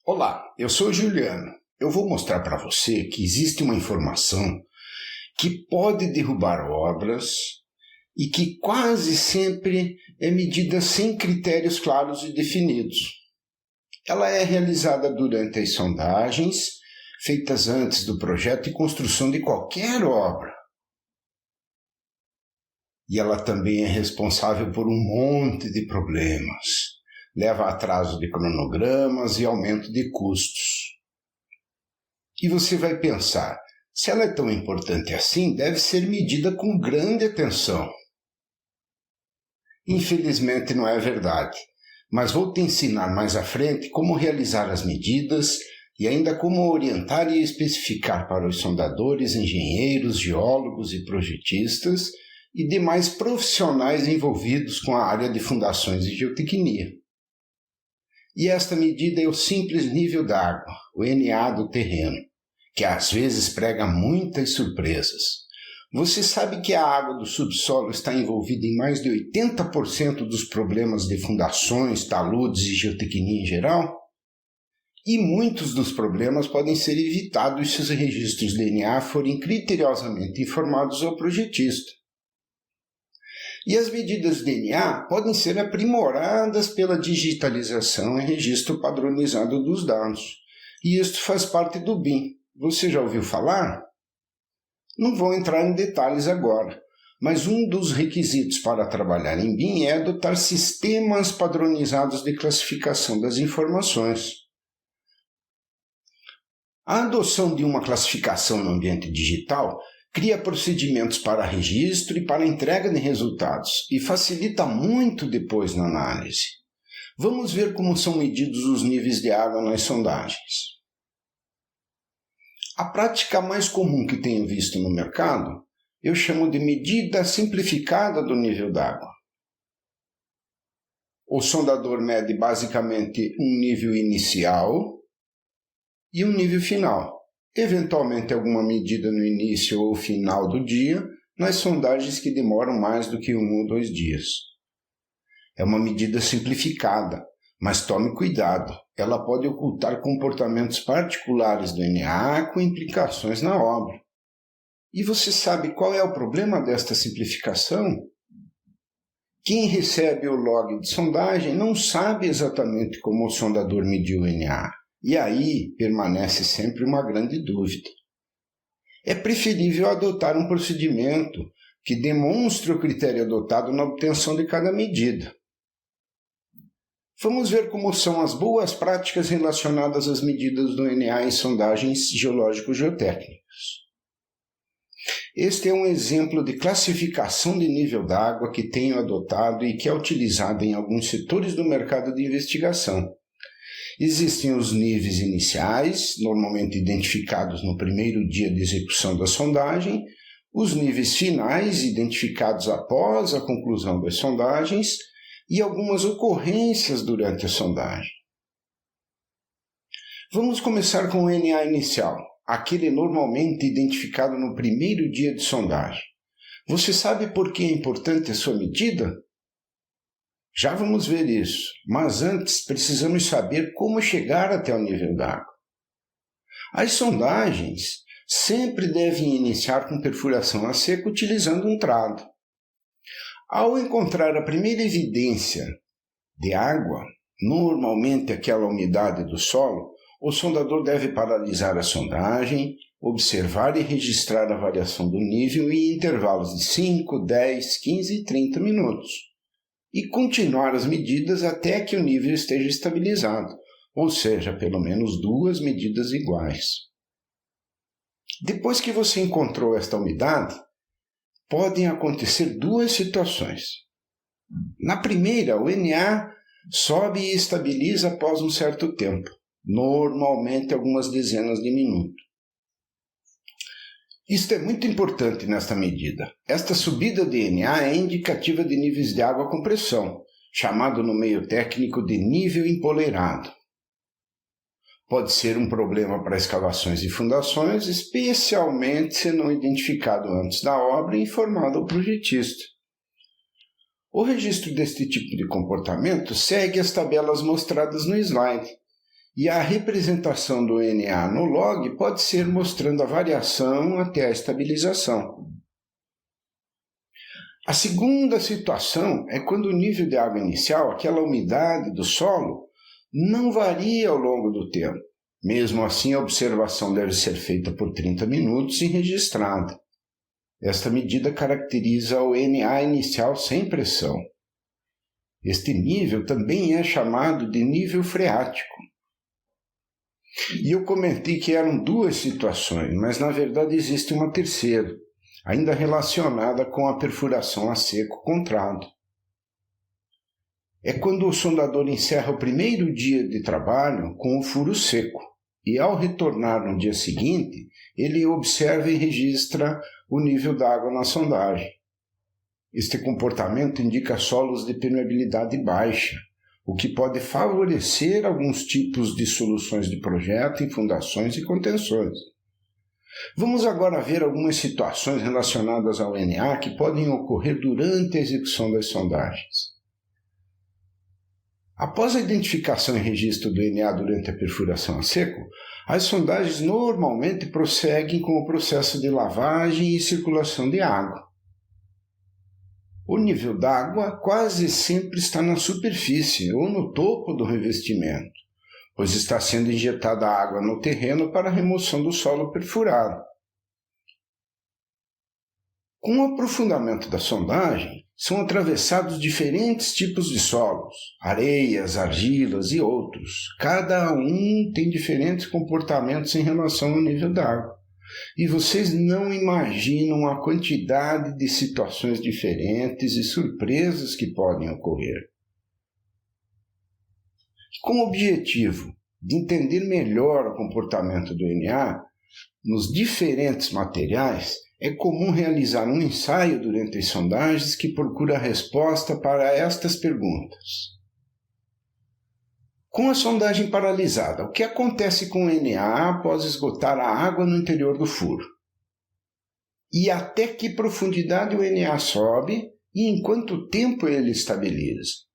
Olá, eu sou o Juliano. Eu vou mostrar para você que existe uma informação que pode derrubar obras e que quase sempre é medida sem critérios claros e definidos. Ela é realizada durante as sondagens feitas antes do projeto e construção de qualquer obra. E ela também é responsável por um monte de problemas. Leva a atraso de cronogramas e aumento de custos. E você vai pensar, se ela é tão importante assim, deve ser medida com grande atenção. Infelizmente não é verdade, mas vou te ensinar mais à frente como realizar as medidas e ainda como orientar e especificar para os sondadores, engenheiros, geólogos e projetistas e demais profissionais envolvidos com a área de fundações e geotecnia. E esta medida é o simples nível d'água, o NA do terreno, que às vezes prega muitas surpresas. Você sabe que a água do subsolo está envolvida em mais de 80% dos problemas de fundações, taludes e geotecnia em geral? E muitos dos problemas podem ser evitados se os registros DNA forem criteriosamente informados ao projetista. E as medidas DNA podem ser aprimoradas pela digitalização e registro padronizado dos dados. E isto faz parte do BIM. Você já ouviu falar? Não vou entrar em detalhes agora, mas um dos requisitos para trabalhar em BIM é adotar sistemas padronizados de classificação das informações. A adoção de uma classificação no ambiente digital cria procedimentos para registro e para entrega de resultados e facilita muito depois na análise. Vamos ver como são medidos os níveis de água nas sondagens. A prática mais comum que tenho visto no mercado, eu chamo de medida simplificada do nível d'água. O sondador mede basicamente um nível inicial e um nível final. Eventualmente alguma medida no início ou final do dia, nas sondagens que demoram mais do que 1 ou 2 dias. É uma medida simplificada, mas tome cuidado, ela pode ocultar comportamentos particulares do NA com implicações na obra. E você sabe qual é o problema desta simplificação? Quem recebe o log de sondagem não sabe exatamente como o sondador mediu o NA. E aí permanece sempre uma grande dúvida. É preferível adotar um procedimento que demonstre o critério adotado na obtenção de cada medida. Vamos ver como são as boas práticas relacionadas às medidas do NA em sondagens geológico-geotécnicas. Este é um exemplo de classificação de nível d'água que tenho adotado e que é utilizado em alguns setores do mercado de investigação. Existem os níveis iniciais, normalmente identificados no primeiro dia de execução da sondagem, os níveis finais, identificados após a conclusão das sondagens, e algumas ocorrências durante a sondagem. Vamos começar com o NA inicial, aquele normalmente identificado no primeiro dia de sondagem. Você sabe por que é importante a sua medida? Já vamos ver isso, mas antes precisamos saber como chegar até o nível d'água. As sondagens sempre devem iniciar com perfuração a seco utilizando um trado. Ao encontrar a primeira evidência de água, normalmente aquela umidade do solo, o sondador deve paralisar a sondagem, observar e registrar a variação do nível em intervalos de 5, 10, 15 e 30 minutos. E continuar as medidas até que o nível esteja estabilizado, ou seja, pelo menos 2 medidas iguais. Depois que você encontrou esta umidade, podem acontecer 2 situações. Na primeira, o NA sobe e estabiliza após um certo tempo, normalmente algumas dezenas de minutos. Isto é muito importante nesta medida. Esta subida de NA é indicativa de níveis de água com pressão, chamado no meio técnico de nível empoleirado. Pode ser um problema para escavações e fundações, especialmente se não identificado antes da obra e informado ao projetista. O registro deste tipo de comportamento segue as tabelas mostradas no slide E a representação do Na no log pode ser mostrando a variação até a estabilização. A segunda situação é quando o nível de água inicial, aquela umidade do solo, não varia ao longo do tempo. Mesmo assim, a observação deve ser feita por 30 minutos e registrada. Esta medida caracteriza o Na inicial sem pressão. Este nível também é chamado de nível freático. E eu comentei que eram duas situações, mas na verdade existe uma terceira, ainda relacionada com a perfuração a seco contrado. É quando o sondador encerra o primeiro dia de trabalho com o furo seco, e ao retornar no dia seguinte, ele observa e registra o nível d'água na sondagem. Este comportamento indica solos de permeabilidade baixa, o que pode favorecer alguns tipos de soluções de projeto em fundações e contenções. Vamos agora ver algumas situações relacionadas ao Na que podem ocorrer durante a execução das sondagens. Após a identificação e registro do Na durante a perfuração a seco, as sondagens normalmente prosseguem com o processo de lavagem e circulação de água. O nível d'água quase sempre está na superfície ou no topo do revestimento, pois está sendo injetada água no terreno para a remoção do solo perfurado. Com o aprofundamento da sondagem, são atravessados diferentes tipos de solos, areias, argilas e outros. Cada um tem diferentes comportamentos em relação ao nível d'água. E vocês não imaginam a quantidade de situações diferentes e surpresas que podem ocorrer. Com o objetivo de entender melhor o comportamento do Na nos diferentes materiais, é comum realizar um ensaio durante as sondagens que procura a resposta para estas perguntas. Com a sondagem paralisada, o que acontece com o Na após esgotar a água no interior do furo? E até que profundidade o Na sobe e em quanto tempo ele estabiliza?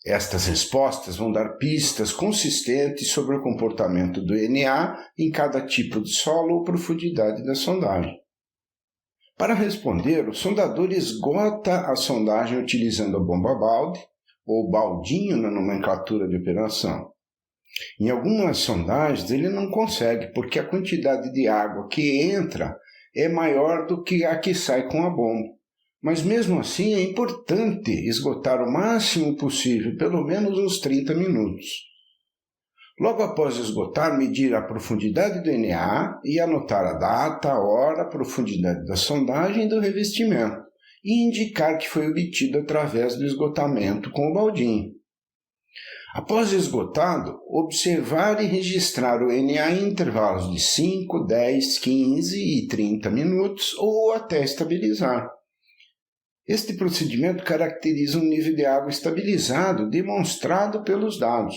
Estas respostas vão dar pistas consistentes sobre o comportamento do Na em cada tipo de solo ou profundidade da sondagem. Para responder, o sondador esgota a sondagem utilizando a bomba-balde, ou baldinho na nomenclatura de operação. Em algumas sondagens ele não consegue, porque a quantidade de água que entra é maior do que a que sai com a bomba. Mas mesmo assim é importante esgotar o máximo possível, pelo menos uns 30 minutos. Logo após esgotar, medir a profundidade do Na e anotar a data, a hora, a profundidade da sondagem e do revestimento, e indicar que foi obtido através do esgotamento com o baldinho. Após esgotado, observar e registrar o Na em intervalos de 5, 10, 15 e 30 minutos ou até estabilizar. Este procedimento caracteriza um nível de água estabilizado demonstrado pelos dados.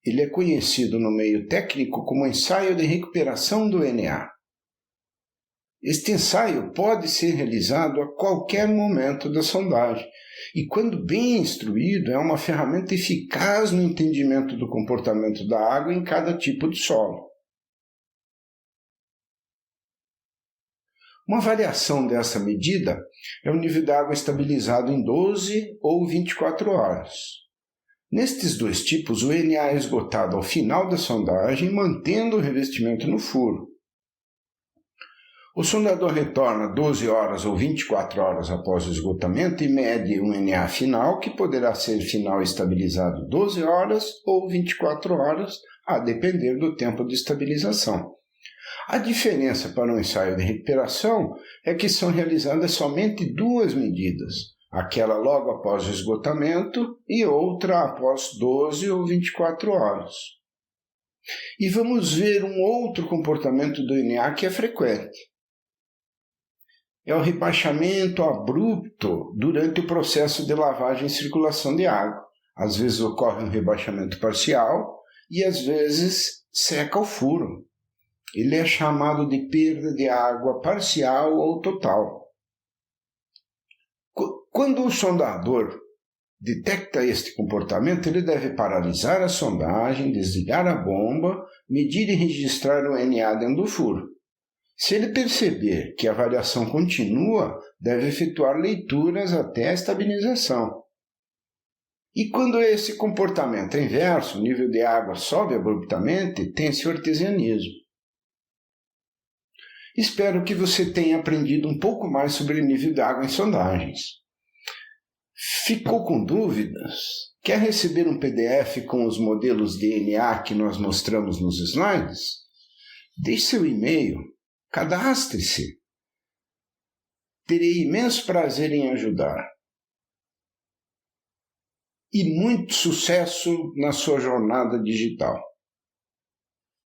Ele é conhecido no meio técnico como ensaio de recuperação do Na. Este ensaio pode ser realizado a qualquer momento da sondagem e, quando bem instruído, é uma ferramenta eficaz no entendimento do comportamento da água em cada tipo de solo. Uma variação dessa medida é o nível da água estabilizado em 12 ou 24 horas. Nestes dois tipos, o Na é esgotado ao final da sondagem, mantendo o revestimento no furo. O sondador retorna 12 horas ou 24 horas após o esgotamento e mede um Na final, que poderá ser final estabilizado 12 horas ou 24 horas, a depender do tempo de estabilização. A diferença para um ensaio de recuperação é que são realizadas somente duas medidas, aquela logo após o esgotamento e outra após 12 ou 24 horas. E vamos ver um outro comportamento do Na que é frequente. É o rebaixamento abrupto durante o processo de lavagem e circulação de água. Às vezes ocorre um rebaixamento parcial e às vezes seca o furo. Ele é chamado de perda de água parcial ou total. Quando o sondador detecta este comportamento, ele deve paralisar a sondagem, desligar a bomba, medir e registrar o NA dentro do furo. Se ele perceber que a variação continua, deve efetuar leituras até a estabilização. E quando esse comportamento é inverso, o nível de água sobe abruptamente, tem-se o artesianismo. Espero que você tenha aprendido um pouco mais sobre o nível de água em sondagens. Ficou com dúvidas? Quer receber um PDF com os modelos DNA que nós mostramos nos slides? Deixe seu e-mail, cadastre-se. Terei imenso prazer em ajudar. E muito sucesso na sua jornada digital.